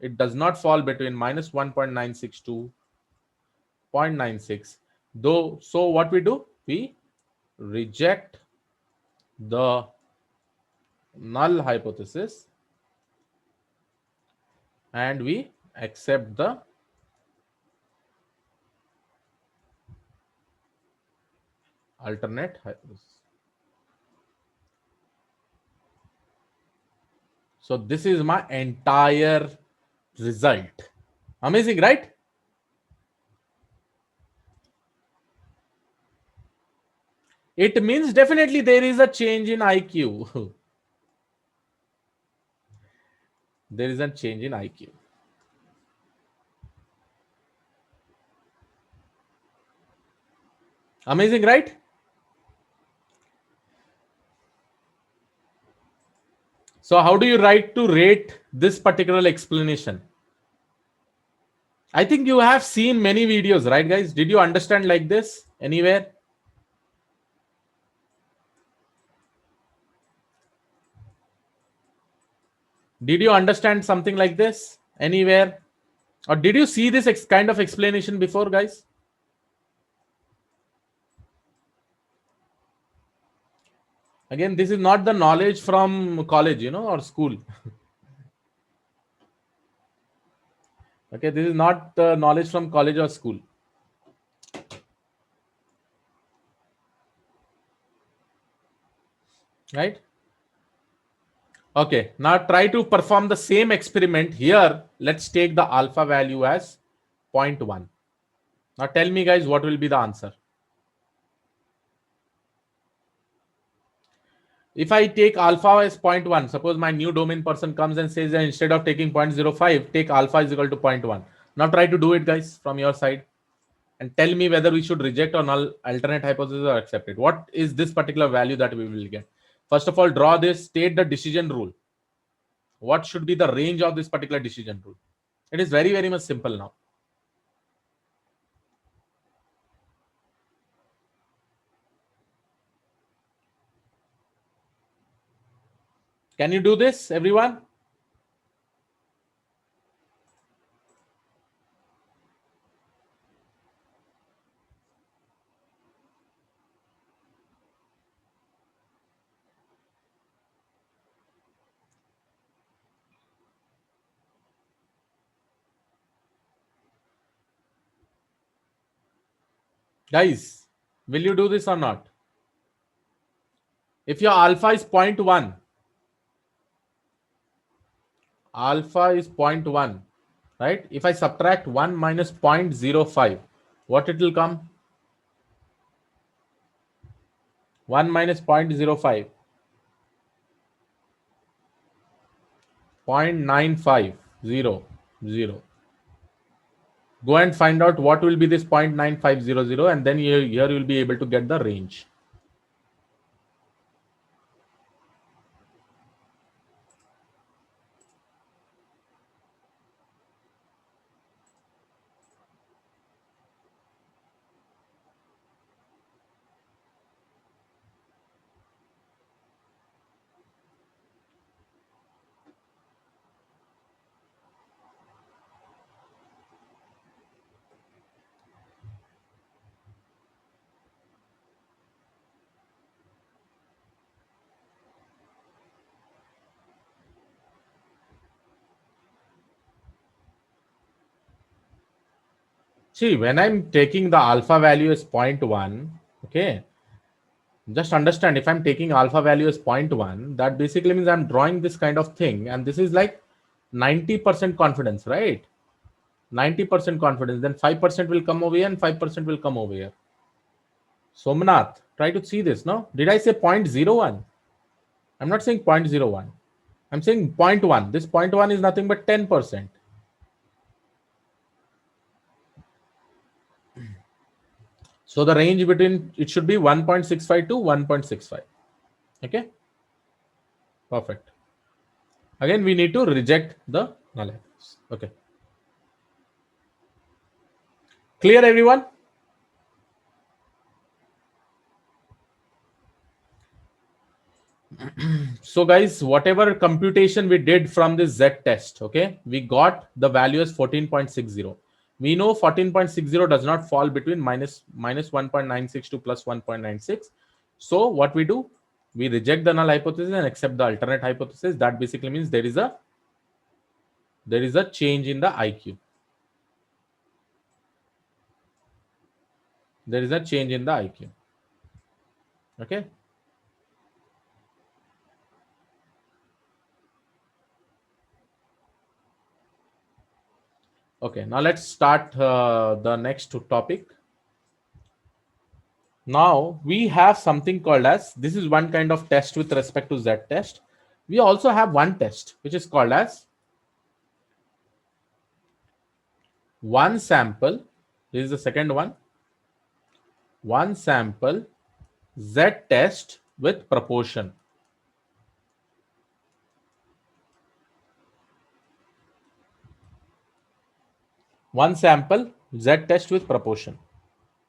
minus 1.96 to 0.96. Though, so what we do? We reject the null hypothesis and we accept the alternate hypothesis. So this is my entire result. Amazing, right? It means definitely there is a change in IQ. There is a change in IQ. Amazing, right? So how do you write to rate this particular explanation? I think you have seen many videos, right guys? Did you understand like this anywhere? Did you understand something like this anywhere? Or did you see this kind of explanation before, guys? Again, this is not the knowledge from college, or school. Okay, this is not the knowledge from college or school. Right? Okay, now try to perform the same experiment here. Let's take the alpha value as 0.1. Now tell me guys what will be the answer. If I take alpha as 0.1, suppose my new domain person comes and says that instead of taking 0.05, take alpha is equal to 0.1. Now try to do it guys from your side and tell me whether we should reject or null alternate hypothesis or accept it. What is this particular value that we will get? First of all, draw this, state the decision rule. What should be the range of this particular decision rule? It is very, very much simple now. Can you do this, everyone? Guys, will you do this or not? If your alpha is 0.1, right? If I subtract 1 minus 0.05, what it will come? 1 minus 0.05. 0.9500. Go and find out what will be this 0.9500 and then here you will be able to get the range. See, when I'm taking the alpha value as 0.1, okay, just understand if I'm taking alpha value as 0.1, that basically means I'm drawing this kind of thing, and this is like 90% confidence, right? 90% confidence, then 5% will come over here and 5% will come over here. Somnath, try to see this, no? Did I say 0.01? I'm not saying 0.01. I'm saying 0.1. This 0.1 is nothing but 10%. So the range between, it should be 1.65 to 1.65. Okay, perfect. Again, we need to reject the null hypothesis. Okay, clear everyone? So guys, whatever computation we did from this Z test, okay, we got the value as 14.60. We know 14.60 does not fall between minus 1.96 to plus 1.96. So what we do, we reject the null hypothesis and accept the alternate hypothesis. That basically means there is a change in the IQ. There is a change in the IQ. Okay. Okay, now let's start the next topic. Now we have something called as, this is one kind of test with respect to Z test. We also have one test which is called as one sample. This is the second one. One sample Z test with proportion. One sample Z test with proportion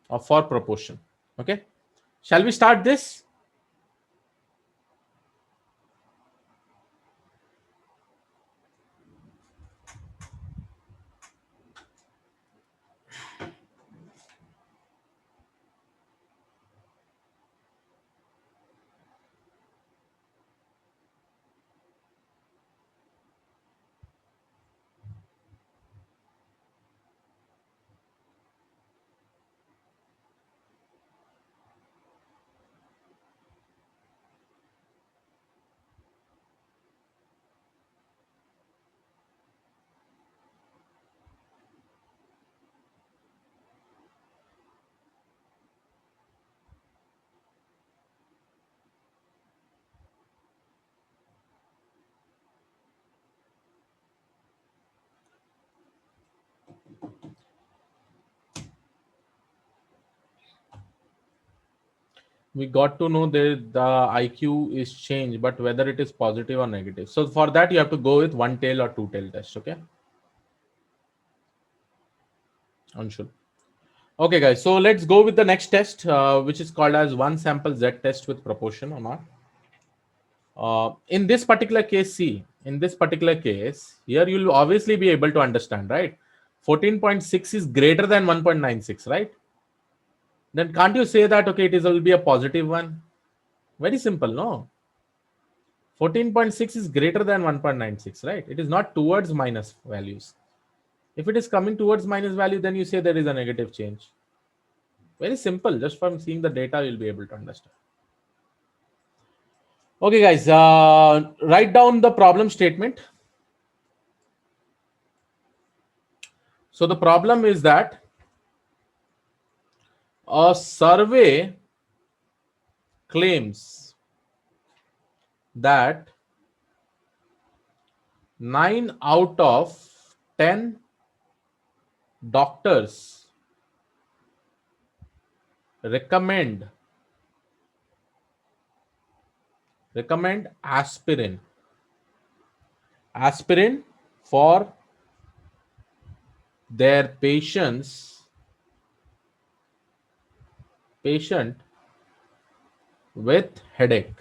or for proportion. Okay. Shall we start this? We got to know that the IQ is changed, but whether it is positive or negative. So for that, you have to go with one tail or two tail test. Okay. Anshul. Okay, guys. So let's go with the next test, which is called as one sample Z test with proportion or not. In this particular case, see, in this particular case, here you'll obviously be able to understand, right? 14.6 is greater than 1.96, right? Then can't you say that, okay, will be a positive one? Very simple, no? 14.6 is greater than 1.96, right? It is not towards minus values. If it is coming towards minus value, then you say there is a negative change. Very simple. Just from seeing the data, you'll be able to understand. Okay, guys, write down the problem statement. So the problem is that a survey claims that 9 out of 10 doctors recommend aspirin for their patient with headache.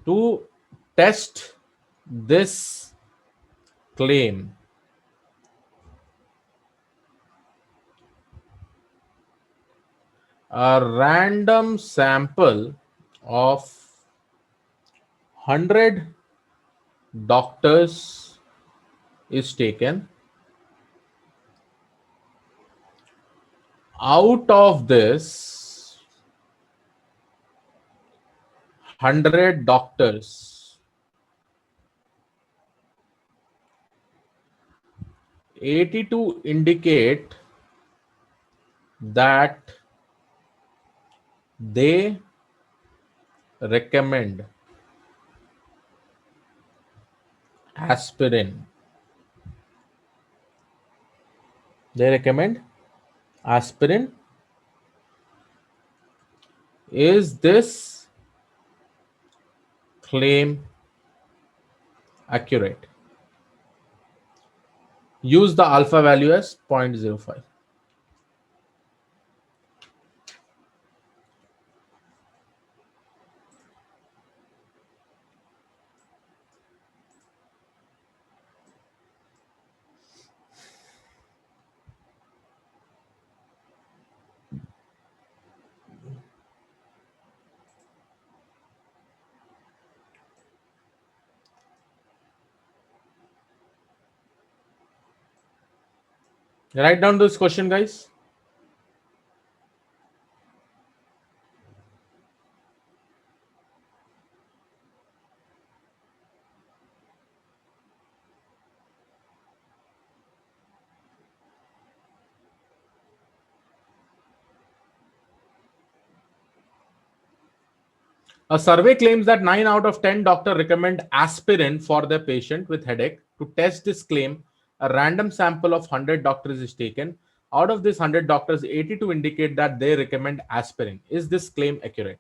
To test this claim, a random sample of 100 doctors is taken. Out of this 100 doctors, 82 indicate that They recommend aspirin. They recommend aspirin. Is this claim accurate? Use the alpha value as 0.05. Write down this question, guys. A survey claims that 9 out of 10 doctors recommend aspirin for their patient with headache. To test this claim, a random sample of 100 doctors is taken. Out of this 100 doctors, 82 indicate that they recommend aspirin. Is this claim accurate?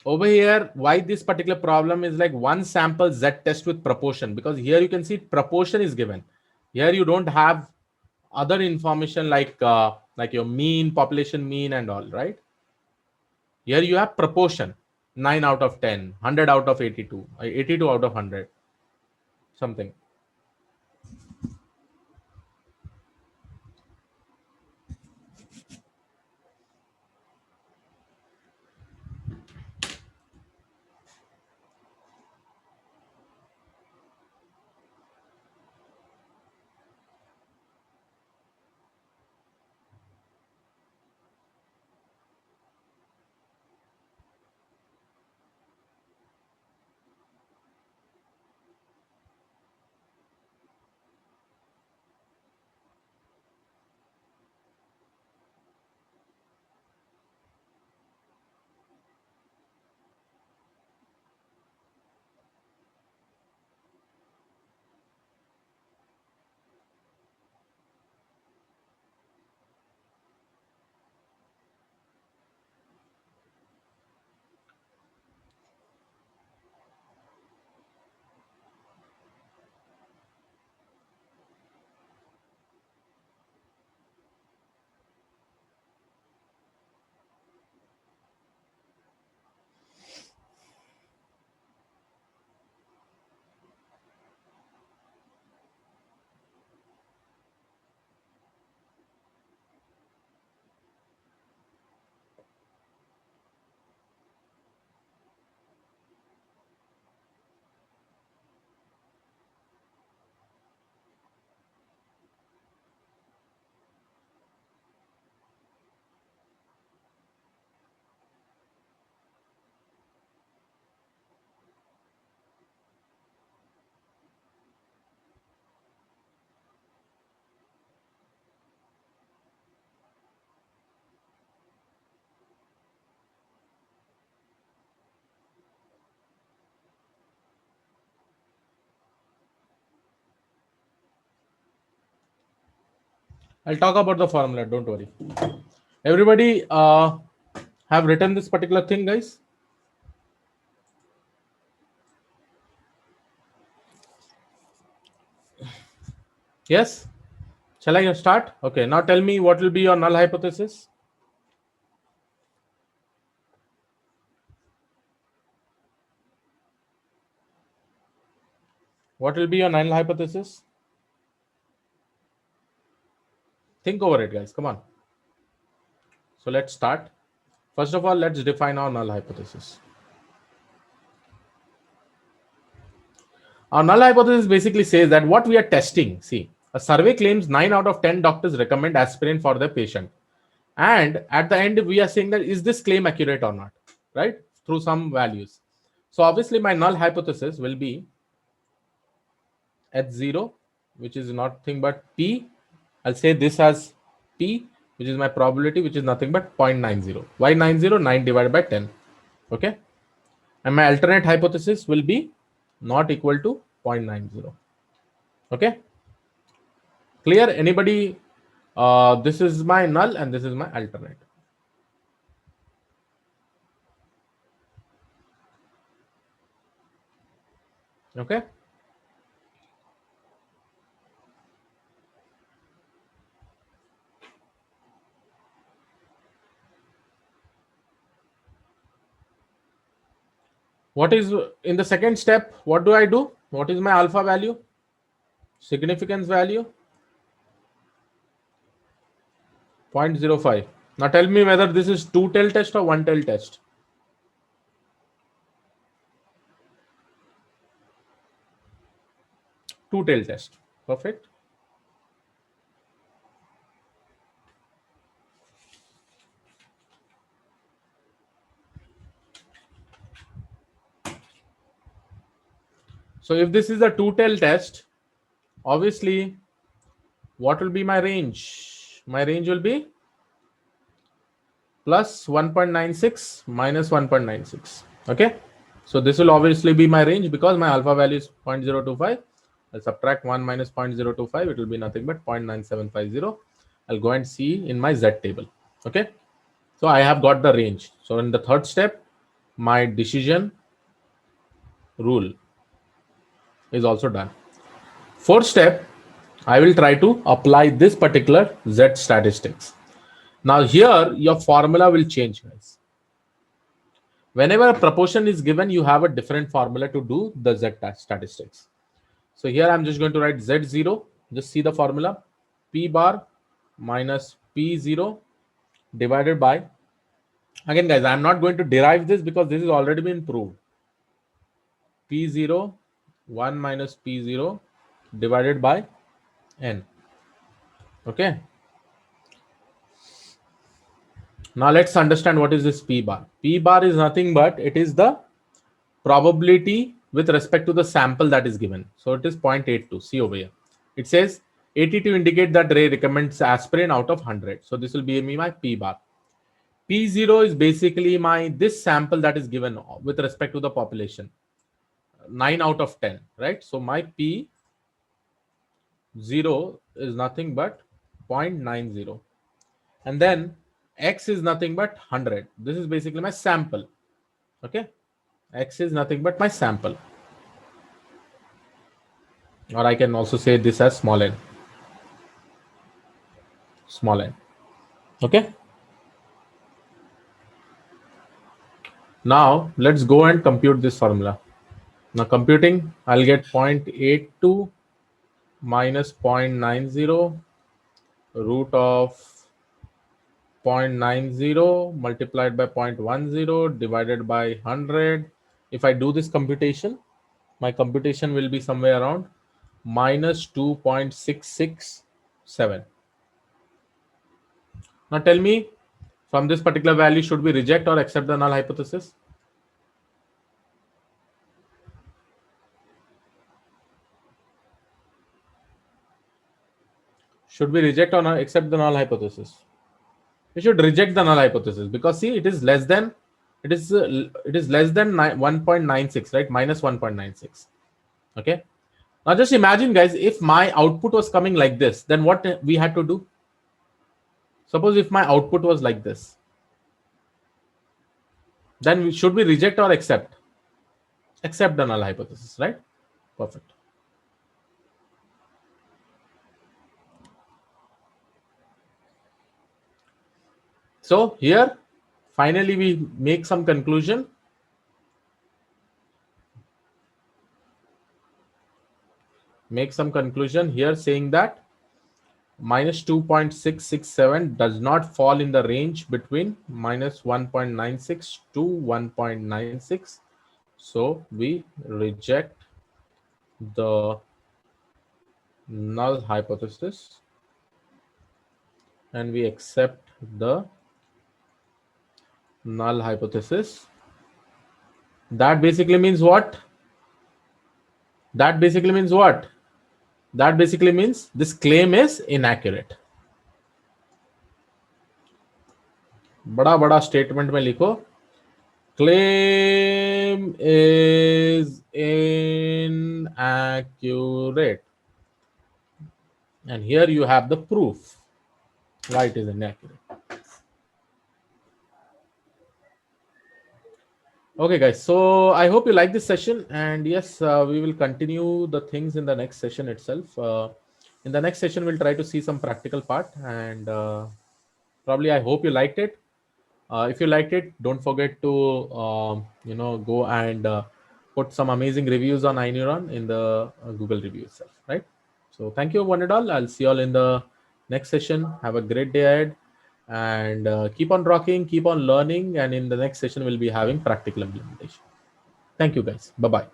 Over here, why this particular problem is like one sample Z test with proportion, because here you can see proportion is given. Here you don't have other information like your mean, population mean and all, right? Here you have proportion, 9 out of 10, 100 out of 82, 82 out of 100, something. I'll talk about the formula, don't worry. Everybody have written this particular thing, guys? Yes? Shall I start? Okay, now tell me what will be your null hypothesis? What will be your null hypothesis? Think over it, guys. Come on. So let's start. First of all, let's define our null hypothesis. Our null hypothesis basically says that what we are testing, see, a survey claims 9 out of 10 doctors recommend aspirin for their patient. And at the end, we are saying that is this claim accurate or not, right? Through some values. So obviously my null hypothesis will be h0, which is nothing but p. I'll say this as p, which is my probability, which is nothing but 0.90. Why 90? 9 divided by 10. Okay. And my alternate hypothesis will be not equal to 0.90. Okay. Clear? Anybody? This is my null and this is my alternate. Okay. What is in the second step? What do I do? What is my alpha value? Significance value? 0.05. Now tell me whether this is two tail test or one tail test. Two tail test. Perfect. So if this is a two tail test, obviously, what will be my range? My range will be plus 1.96 minus 1.96. Okay. So this will obviously be my range because my alpha value is 0.025. I'll subtract 1 minus 0.025. It will be nothing but 0.9750. I'll go and see in my Z table. Okay. So I have got the range. So in the third step, my decision rule is also done. Fourth step, I will try to apply this particular Z statistics. Now here your formula will change, guys. Whenever a proportion is given, you have a different formula to do the Z statistics. So here I'm just going to write Z0. Just see the formula. P bar minus P0 divided by, again guys, I'm not going to derive this because this has already been proved. P0 1 minus P0 divided by N. Okay. Now let's understand what is this P bar. P bar is nothing but it is the probability with respect to the sample that is given. So it is 0.82. See over here. It says 80 to indicate that Ray recommends aspirin out of 100. So this will be my P bar. P0 is basically my this sample that is given with respect to the population. 9 out of 10, right? So my P0 is nothing but 0.90. And then X is nothing but 100. This is basically my sample. Okay. X is nothing but my sample. Or I can also say this as small n. Small n. Okay. Now let's go and compute this formula. Now computing, I'll get 0.82 minus 0.90 root of 0.90 multiplied by 0.10 divided by 100. If I do this computation, my computation will be somewhere around minus 2.667. Now tell me, from this particular value, should we reject or accept the null hypothesis? Should we reject or accept the null hypothesis? We should reject the null hypothesis because see, it is less than 1.96, right? Minus 1.96. Okay. Now just imagine, guys, if my output was coming like this, then what we had to do? Suppose if my output was like this, then should we reject or accept? Accept the null hypothesis, right? Perfect. So here, finally, we make some conclusion. Make some conclusion here saying that minus 2.667 does not fall in the range between minus 1.96 to 1.96. So we reject the null hypothesis and we accept the null hypothesis. That basically means what? That basically means what? That basically means this claim is inaccurate. बड़ा बड़ा statement में लिखो, claim is inaccurate, and here you have the proof why it is inaccurate. Okay guys, so I hope you like this session, and yes, we will continue the things in the next session itself. In the next session we'll try to see some practical part, and probably I hope you liked it. If you liked it, don't forget to go and put some amazing reviews on iNeuron in the Google review itself, right? So thank you one and all. I'll see you all in the next session. Have a great day ahead, and keep on rocking, keep on learning, and in the next session we'll be having practical implementation. Thank you guys. Bye bye.